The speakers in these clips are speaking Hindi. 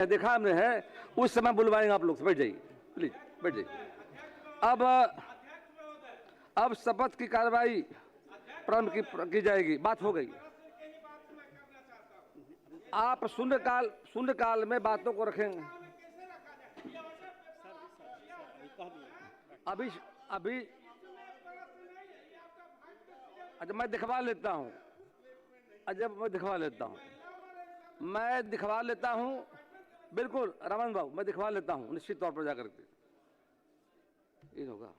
देखा हमने है, उस समय बुलवाएंगे आप लोग से। बैठ जाइए प्लीज, बैठ जाइए। अब शपथ की कार्रवाई प्रारंभ की जाएगी। बात हो गई। आप शून्यकाल में बातों को रखेंगे। अभी अच्छा, मैं दिखवा लेता हूँ। मैं दिखवा लेता हूँ। बिल्कुल रमन बाबू, मैं दिखवा लेता हूँ निश्चित तौर पर जाकर के। ये होगा।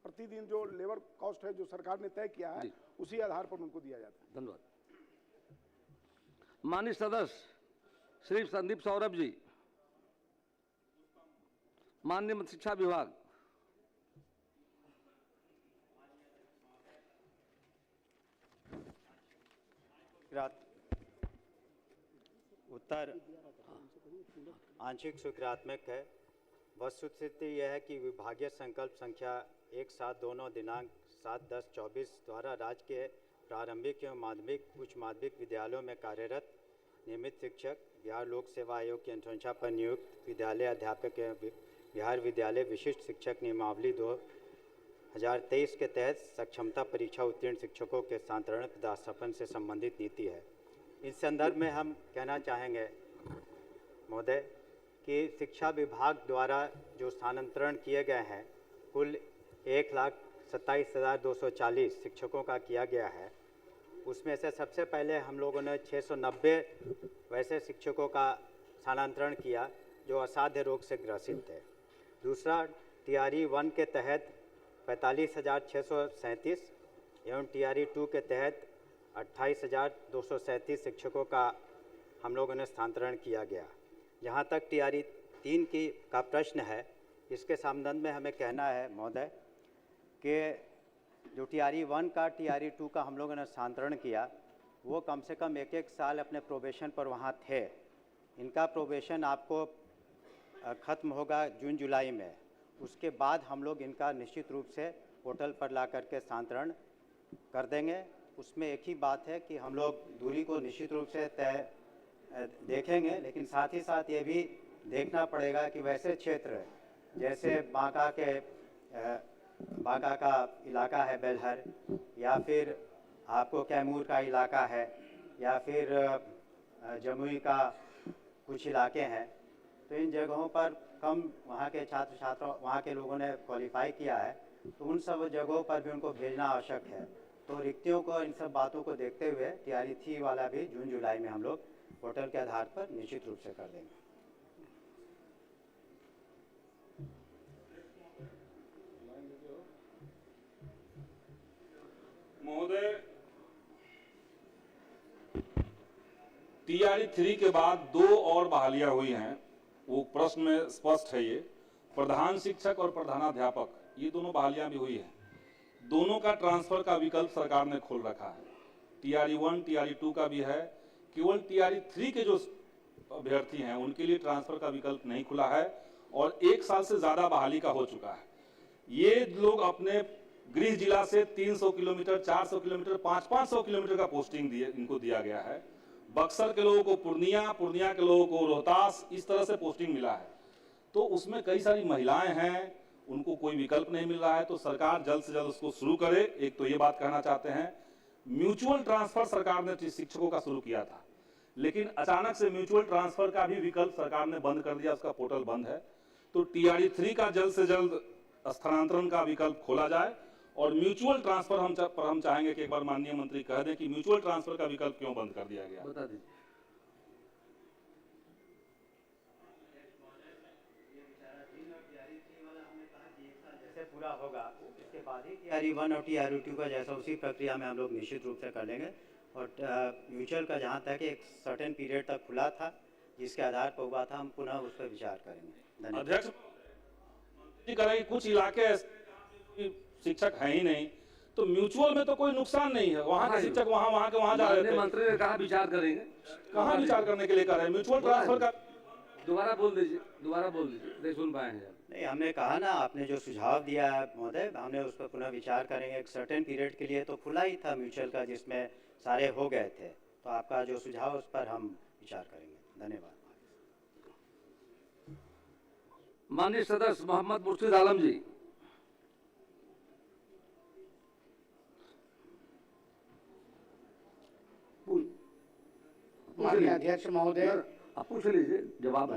प्रतिदिन जो लेबर कॉस्ट है जो सरकार ने तय किया है उसी आधार पर उनको दिया जाता है। धन्यवाद। माननीय सदस्य श्री संदीप सौरभ जी, माननीय मध्य शिक्षा विभाग। उत्तर आंशिक स्वीकारात्मक है। वस्तुस्थिति यह है कि विभागीय संकल्प संख्या 1/7/2 दिनांक 7/10/24 द्वारा राज्य के प्रारंभिक एवं माध्यमिक उच्च माध्यमिक विद्यालयों में कार्यरत नियमित शिक्षक बिहार लोक सेवा आयोग की अनुशंसा पर नियुक्त विद्यालय अध्यापक एवं बिहार विद्यालय विशिष्ट शिक्षक नियमावली 2023 के तहत सक्षमता परीक्षा उत्तीर्ण शिक्षकों के स्थानांतरण पदास्थापन से संबंधित नीति है। इस संदर्भ में हम कहना चाहेंगे महोदय कि शिक्षा विभाग द्वारा जो स्थानांतरण किए गए हैं कुल 1,27,240 शिक्षकों का किया गया है। उसमें से सबसे पहले हम लोगों ने 690 वैसे शिक्षकों का स्थानांतरण किया जो असाध्य रोग से ग्रसित थे। दूसरा टीआरई 1 के तहत 45,637 एवं टीआरई 2 के तहत 28,237 शिक्षकों का हम लोगों ने स्थानांतरण किया गया। जहाँ तक टीआरई 3 का प्रश्न है, इसके संबंध में हमें कहना है महोदय कि जो टीआरई 1 का टीआरई 2 का हम लोगों ने स्थानांतरण किया वो कम से कम एक साल अपने प्रोबेशन पर वहाँ थे। इनका प्रोबेशन आपको ख़त्म होगा जून जुलाई में। उसके बाद हम लोग इनका निश्चित रूप से पोर्टल पर ला करके स्थानांतरण कर देंगे। उसमें एक ही बात है कि हम लोग दूरी को निश्चित रूप से तय देखेंगे, लेकिन साथ ही साथ ये भी देखना पड़ेगा कि वैसे क्षेत्र जैसे बांका का इलाका है बेलहर, या फिर आपको कैमूर का इलाका है, या फिर जमुई का कुछ इलाके हैं, तो इन जगहों पर कम वहाँ के छात्र वहाँ के लोगों ने क्वालिफाई किया है, तो उन सब जगहों पर भी उनको भेजना आवश्यक है। तो रिक्तियों को, इन सब बातों को देखते हुए टीआरई 3 वाला भी जून जुलाई में हम लोग पोर्टल के आधार पर निश्चित रूप से कर देंगे। महोदय, टीआरई 3 के बाद 2 और बहालियां हुई हैं, वो प्रश्न में स्पष्ट है। ये प्रधान शिक्षक और प्रधानाध्यापक, ये दोनों बहालियां भी हुई हैं। दोनों का ट्रांसफर का विकल्प सरकार ने खोल रखा है। टीआरई 1 टीआरई 2 का भी है। केवल टीआरई 3 के जो अभ्यर्थी हैं उनके लिए ट्रांसफर का विकल्प नहीं खुला है और 1 साल से ज्यादा बहाली का हो चुका है। ये लोग अपने गृह जिला से 300 किलोमीटर, 400 किलोमीटर, 500 किलोमीटर का पोस्टिंग इनको दिया गया है। बक्सर के लोगों को पूर्णिया के लोगों को रोहतास, इस तरह से पोस्टिंग मिला है। तो उसमें कई सारी महिलाएं हैं, उनको कोई विकल्प नहीं मिल रहा है। तो सरकार जल्द से जल्द उसको शुरू करे। एक तो ये बात कहना चाहते हैं। म्यूचुअल ट्रांसफर सरकार ने शिक्षकों का शुरू किया था, लेकिन अचानक से म्यूचुअल ट्रांसफर का भी विकल्प सरकार ने बंद कर दिया, उसका पोर्टल बंद है। तो टीआरई 3 का जल्द से जल्द स्थानांतरण का विकल्प खोला जाए और म्यूचुअल ट्रांसफर हम चाहेंगे कि एक बार माननीय मंत्री कह दें कि म्यूचुअल ट्रांसफर का विकल्प क्यों बंद कर दिया गया। बता दीजिए। जैसे पूरा होगा इसके बाद ही टीआरई 1 और टीआरई 2 का जैसा उसी प्रक्रिया में हम लोग निश्चित रूप से कर लेंगे। और म्यूचुअल का जहाँ तक एक सर्टेन पीरियड तक खुला था, जिसके आधार पर हुआ था, हम पुनः उस पर विचार करेंगे। धन्यवाद। अध्यक्ष, कुछ इलाके ऐसे शिक्षक है ही नहीं, तो म्यूचुअल में तो कोई नुकसान नहीं है। वहाँ के शिक्षक वहाँ जा रहे थे। मंत्री ने कहा विचार करेंगे। कहाँ विचार करने के लिए कर रहे हैं? म्यूचुअल ट्रांसफर का दोबारा बोल दीजिए, नहीं सुन पाए हैं। नहीं, हमने कहा ना, आपने जो सुझाव दिया है महोदय, हमने उस पर पुनः विचार करेंगे। एक सर्टेन पीरियड के लिए तो खुला ही था म्यूचुअल का, जिसमें सारे हो गए थे। तो आपका जो सुझाव, उस पर हम विचार करेंगे। धन्यवाद। माननीय सदस्य मोहम्मद मुर्शिद आलम जी। माननीय अध्यक्ष महोदय, आप पूछ लीजिए, जवाब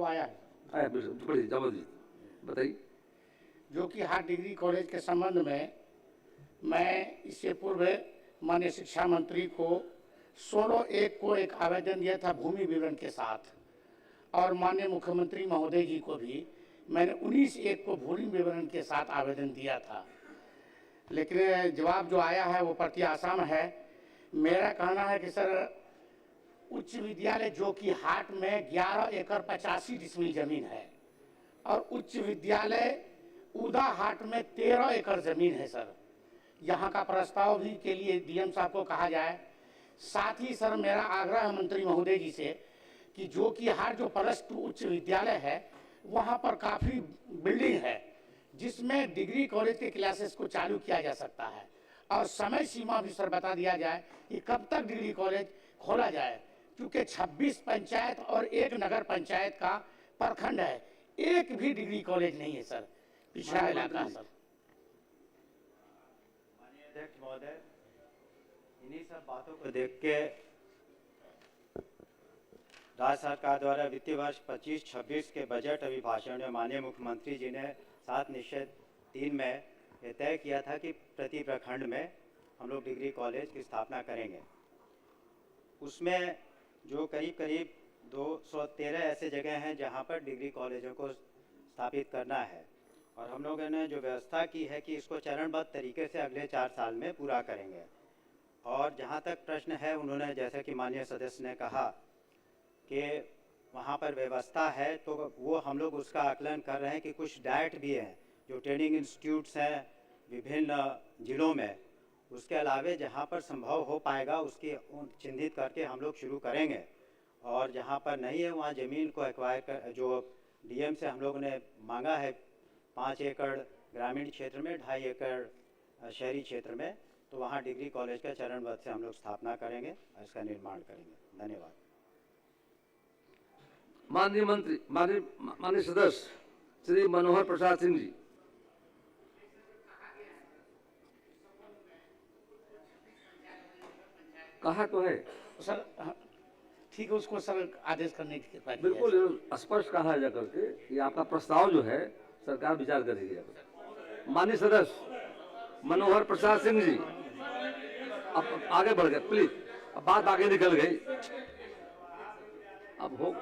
आया है। जवाब दीजिए, बताइए। जो कि हाट डिग्री कॉलेज के संबंध में मैं इससे पूर्व माननीय शिक्षा मंत्री को 16/1 को एक आवेदन दिया था भूमि विवरण के साथ, और माननीय मुख्यमंत्री महोदय जी को भी मैंने 19/1 को भूमि विवरण के साथ आवेदन दिया था। लेकिन जवाब जो आया है वो प्रति आसाम है। मेरा कहना है कि सर, उच्च विद्यालय जो कि हाट में 11 एकड़ 85 डिसमिल जमीन है, और उच्च विद्यालय उदा हाट में 13 एकड़ जमीन है सर। यहाँ का प्रस्ताव भी के लिए डीएम साहब को कहा जाए। साथ ही सर, मेरा आग्रह है मंत्री महोदय जी से कि जो कि हाट जो +2 उच्च विद्यालय है, वहाँ पर काफ़ी बिल्डिंग है जिसमें डिग्री कॉलेज के क्लासेस को चालू किया जा सकता है, और समय सीमा भी सर बता दिया जाए कि कब तक डिग्री कॉलेज खोला जाए। क्योंकि 26 पंचायत और एक नगर पंचायत का प्रखंड है, एक भी डिग्री कॉलेज नहीं है सर, पिछड़ा इलाका सर। माननीय अध्यक्ष महोदय, इन्हीं सब बातों को देख के राज्य सरकार द्वारा वित्तीय वर्ष 25-26 के बजट अभिभाषण में माननीय मुख्यमंत्री जी ने 7 निश्चय 3 में यह तय किया था कि प्रति प्रखंड में हम लोग डिग्री कॉलेज की स्थापना करेंगे। उसमें जो करीब करीब 213 ऐसे जगह हैं जहां पर डिग्री कॉलेजों को स्थापित करना है, और हम लोगों ने जो व्यवस्था की है कि इसको चरणबद्ध तरीके से अगले 4 साल में पूरा करेंगे। और जहां तक प्रश्न है, उन्होंने जैसे कि माननीय सदस्य ने कहा कि वहाँ पर व्यवस्था है, तो वो हम लोग उसका आकलन कर रहे हैं कि कुछ डाइट भी हैं जो ट्रेनिंग इंस्टीट्यूट्स हैं विभिन्न जिलों में, उसके अलावे जहाँ पर संभव हो पाएगा उसकी चिन्हित करके हम लोग शुरू करेंगे। और जहाँ पर नहीं है वहाँ ज़मीन को एक्वायर कर, जो डीएम से हम लोगों ने मांगा है 5 एकड़ ग्रामीण क्षेत्र में, 2.5 एकड़ शहरी क्षेत्र में, तो वहाँ डिग्री कॉलेज का चरणबद्ध से हम लोग स्थापना करेंगे और इसका निर्माण करेंगे। धन्यवाद। माननीय मंत्री, माननीय सदस्य श्री मनोहर प्रसाद सिंह जी। कहा तो है सर, ठीक है, उसको सर आदेश करने की कृपा कीजिए। बिल्कुल स्पष्ट कहा जा करके कि आपका प्रस्ताव जो है सरकार विचार करेगी। माननीय सदस्य मनोहर प्रसाद सिंह जी, अब आगे बढ़ गए प्लीज, अब बात आगे निकल गई, अब हो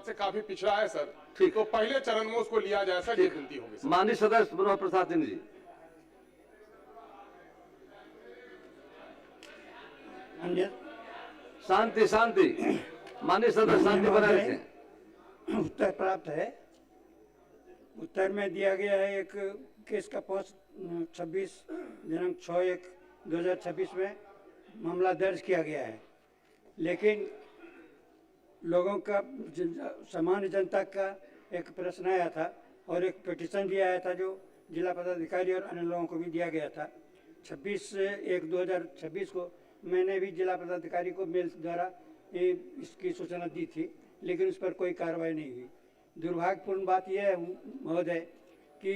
से काफी पिछड़ा है सर, ठीक। तो पहले चरण में उसको लिया जाए सर, ये विनती होगी सर। माननीय सदस्य मनोहर प्रसाद सिंह जी। शांति शांति, माननीय सदस्य शांति बनाए रखें। उत्तर प्राप्त है। उत्तर में दिया गया है एक केस का 26 दिनांक 6/1/2026 में मामला दर्ज किया गया है, लेकिन लोगों का सामान्य जनता का एक प्रश्न आया था और एक पिटीशन भी आया था जो जिला पदाधिकारी और अन्य लोगों को भी दिया गया था। 26/1/2026 को मैंने भी जिला पदाधिकारी को मेल द्वारा इसकी सूचना दी थी, लेकिन उस पर कोई कार्रवाई नहीं हुई। दुर्भाग्यपूर्ण बात यह है महोदय कि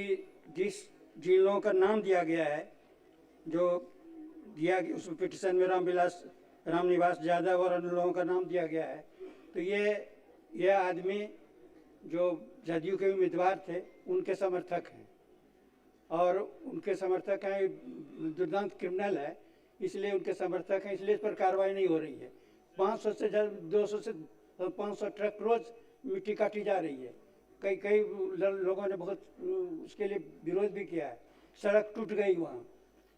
जिन लोगों का नाम दिया गया है, जो दिया उस पिटीशन में रामनिवास यादव और अन्य लोगों का नाम दिया गया है, तो ये आदमी जो जदयू के उम्मीदवार थे उनके समर्थक हैं, और उनके समर्थक हैं, दुर्दांत क्रिमिनल है, इसलिए उनके समर्थक हैं, इसलिए इस पर कार्रवाई नहीं हो रही है। 500 से 200 से 500 ट्रक रोज मिट्टी काटी जा रही है। कई लोगों ने बहुत उसके लिए विरोध भी किया है, सड़क टूट गई वहाँ,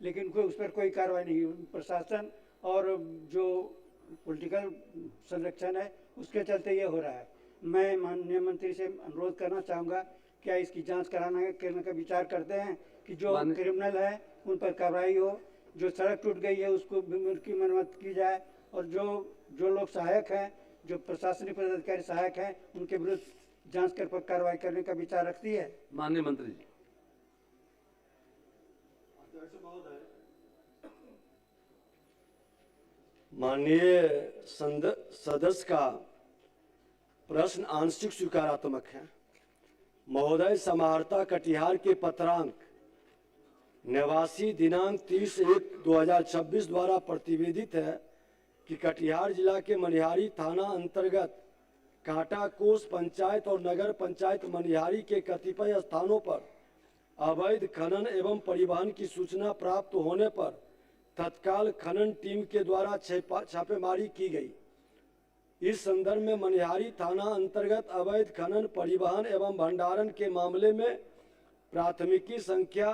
लेकिन कोई उस पर कोई कार्रवाई नहीं हुई। प्रशासन और जो पॉलिटिकल संरक्षण है उसके चलते ये हो रहा है। मैं माननीय मंत्री से अनुरोध करना चाहूँगा, क्या इसकी जांच करने का विचार करते हैं कि जो क्रिमिनल है उन पर कार्रवाई हो, जो सड़क टूट गई है उसको की मरम्मत की जाए, और जो लोग सहायक हैं, जो प्रशासनिक पदाधिकारी सहायक हैं, उनके विरुद्ध जांच कर कार्रवाई करने का विचार रखती है। माननीय मंत्री जी। माननीय सदस्य का प्रश्न आंशिक स्वीकारात्मक है। महोदय समाहर्ता कटिहार के पत्रांक निवासी दिनांक 30/1/2026 द्वारा प्रतिवेदित है कि कटिहार जिला के मनिहारी थाना अंतर्गत कांटाकोस पंचायत और नगर पंचायत मनिहारी के कतिपय स्थानों पर अवैध खनन एवं परिवहन की सूचना प्राप्त होने पर तत्काल खनन टीम के द्वारा छापेमारी की गई। इस संदर्भ में मनिहारी थाना अंतर्गत अवैध खनन, परिवहन एवं भंडारण के मामले में प्राथमिकी संख्या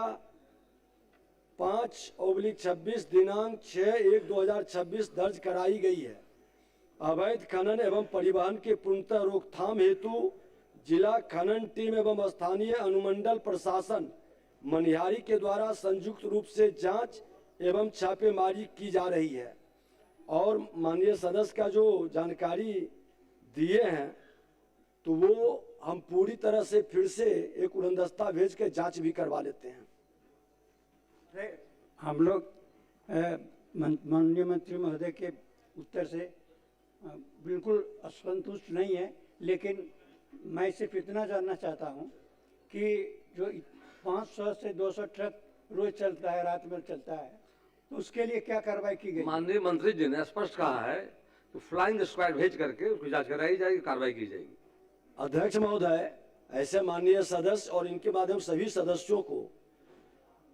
5/26 दिनांक 6/1/2026 दर्ज कराई गई है। अवैध खनन एवं परिवहन के पूर्णतः रोकथाम हेतु जिला खनन टीम एवं स्थानीय अनुमंडल प्रशासन मनिहारी के द्वारा संयुक्त रूप से जांच एवं छापेमारी की जा रही है। और माननीय सदस्य का जो जानकारी दिए हैं, तो वो हम पूरी तरह से फिर से एक उड़नदस्ता भेज के जांच भी करवा लेते हैं। हम लोग माननीय मंत्री महोदय के उत्तर से बिल्कुल असंतुष्ट नहीं है, लेकिन मैं सिर्फ इतना जानना चाहता हूं कि जो 500 से 200 ट्रक रोज चलता है, रात में चलता है, तो उसके लिए क्या कार्रवाई की गई? माननीय मंत्री जी ने स्पष्ट कहा है कि फ्लाइंग स्क्वाड भेज करके उसकी जांच कराई जाएगी, कार्रवाई की जाएगी। अध्यक्ष महोदय, ऐसे माननीय सदस्य और इनके माध्यम सभी सदस्यों को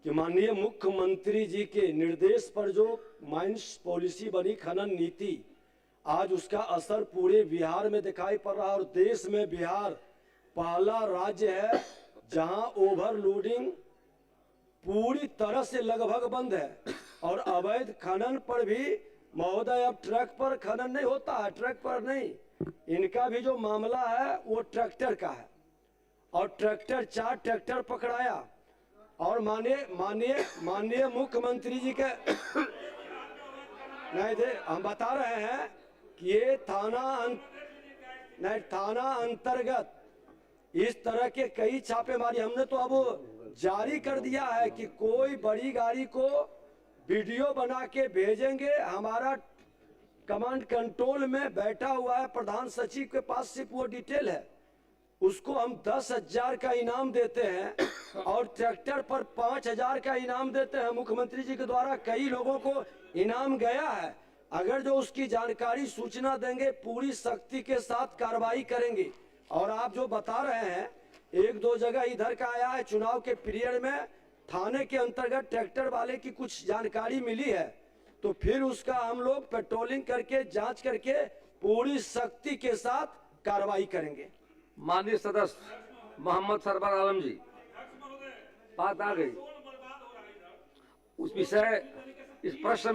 कि माननीय मुख्यमंत्री जी के निर्देश पर जो माइंस पॉलिसी बनी, खनन नीति, आज उसका असर पूरे बिहार में दिखाई पड़ रहा है और देश में बिहार पहला राज्य है जहां ओवरलोडिंग पूरी तरह से लगभग बंद है और अवैध खनन पर भी महोदय अब ट्रक पर खनन नहीं होता है, ट्रक पर नहीं। इनका भी जो मामला है वो ट्रैक्टर का है और ट्रैक्टर 4 ट्रैक्टर पकड़ाया और माननीय मुख्यमंत्री जी के नहीं थे, हम बता रहे हैं कि ये थाना अंतर्गत इस तरह के कई छापेमारी हमने तो अब जारी कर दिया है कि कोई बड़ी गाड़ी को वीडियो बना के भेजेंगे। हमारा कमांड कंट्रोल में बैठा हुआ है, प्रधान सचिव के पास सिर्फ वो डिटेल है, उसको हम 10,000 का इनाम देते हैं और ट्रैक्टर पर 5,000 का इनाम देते हैं। मुख्यमंत्री जी के द्वारा कई लोगों को इनाम गया है। अगर जो उसकी जानकारी सूचना देंगे, पूरी सख्ती के साथ कार्रवाई करेंगे। और आप जो बता रहे हैं, 1-2 जगह इधर का आया है, चुनाव के पीरियड में थाने के अंतर्गत ट्रैक्टर वाले की कुछ जानकारी मिली है, तो फिर उसका हम लोग पेट्रोलिंग करके जांच करके पूरी सख्ती के साथ कार्रवाई करेंगे। माननीय सदस्य मोहम्मद सरवर आलम जी, बात आ गई उस विषय, इस प्रश्न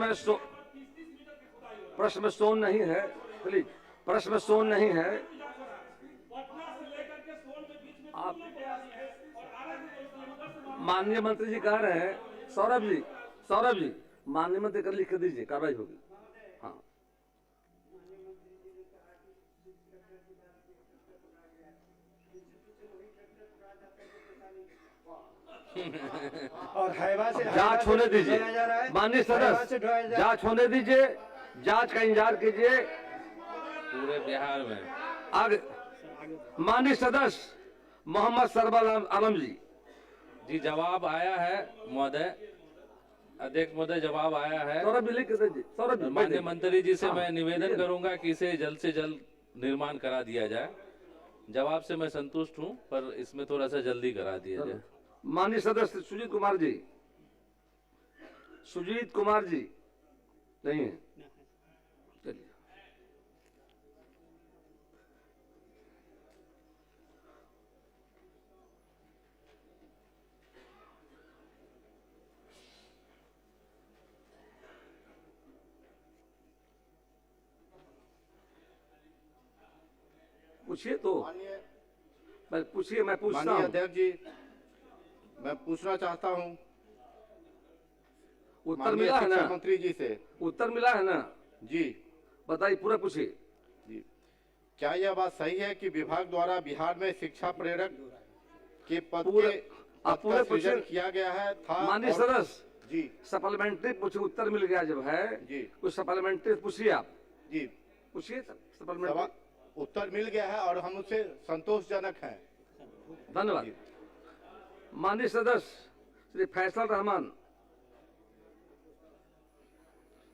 में सोन नहीं है, प्लीज, प्रश्न में सोन नहीं है। आप माननीय मंत्री जी कह रहे हैं, सौरभ जी माननीय मंत्री कर लिख के दीजिए, कार्रवाई होगी। हाँ, और हैवा से जांच होने दीजिए। माननीय सदस्य, जांच होने दीजिए, जांच का इंतजार कीजिए पूरे बिहार में। आगे माननीय सदस्य मोहम्मद सरवर आलम जी, जवाब आया है महोदय, अध्यक्ष महोदय, जवाब आया है। सौरभ जी लिख के दीजिए। सौरभ जी, माननीय मंत्री जी से हाँ, मैं निवेदन करूंगा कि इसे जल्द से जल्द निर्माण करा दिया जाए। जवाब से मैं संतुष्ट हूं, पर इसमें थोड़ा सा जल्दी करा दिया जाए। माननीय सदस्य सुजीत कुमार जी नहीं है, चलिए। पूछिए तो, मैं पूछिए, मैं पूछता माननीय हूँ। अध्यक्ष जी, मैं पूछना चाहता हूं उत्तर माननीय मिला है शिक्षा ना? मंत्री जी से। उत्तर मिला है ना? जी बताइए, पूरा पूछिए। जी, क्या यह बात सही है कि विभाग द्वारा बिहार में शिक्षा प्रेरक के पद पूरे- के आप पद पूरे का सृजन पूछिए। किया गया है था? माननीय और- सदस्य जी सप्लीमेंट्री पूछे, उत्तर मिल गया जब है जी कुछ सप्लीमेंट्री पूछिए, आप जी, पूछिए सप्लीमेंट्री। उत्तर मिल गया है और हम उससे संतोषजनक हैं। धन्यवाद। माननीय सदस्य श्री फैसल रहमान,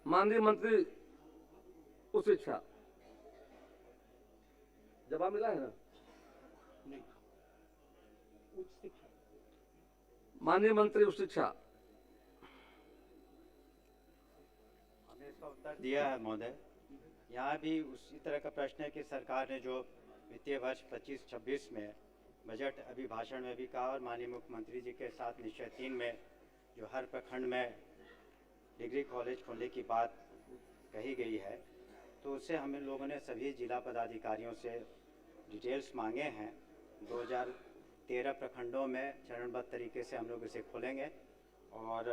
माननीय मंत्री उच्च शिक्षा, जवाब मिला है ना? माननीय मंत्री उच्च शिक्षा, हमने इसका उत्तर दिया है महोदय। यहाँ भी उसी तरह का प्रश्न है कि सरकार ने जो वित्तीय वर्ष 25-26 में बजट अभिभाषण में भी कहा और माननीय मुख्यमंत्री जी के साथ निश्चय 3 में जो हर प्रखंड में डिग्री कॉलेज खोलने की बात कही गई है, तो उससे हम लोगों ने सभी जिला पदाधिकारियों से डिटेल्स मांगे हैं। 2013 प्रखंडों में चरणबद्ध तरीके से हम लोग इसे खोलेंगे और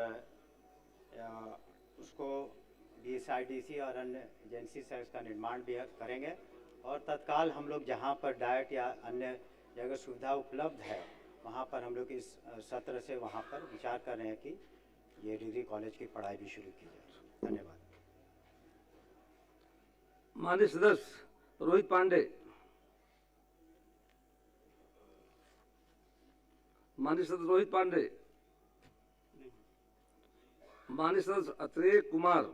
उसको BSIDC और अन्य एजेंसी से इसका निर्माण भी करेंगे और तत्काल हम लोग जहां पर डाइट या अन्य जगह सुविधा उपलब्ध है वहाँ पर हम लोग इस सत्र से वहाँ पर विचार कर रहे हैं कि ये डिग्री कॉलेज की पढ़ाई भी शुरू की जाए। धन्यवाद। माननीय सदस्य रोहित पांडे, माननीय सदस्य रोहित पांडे, माननीय सदस्य अत्रेय कुमार,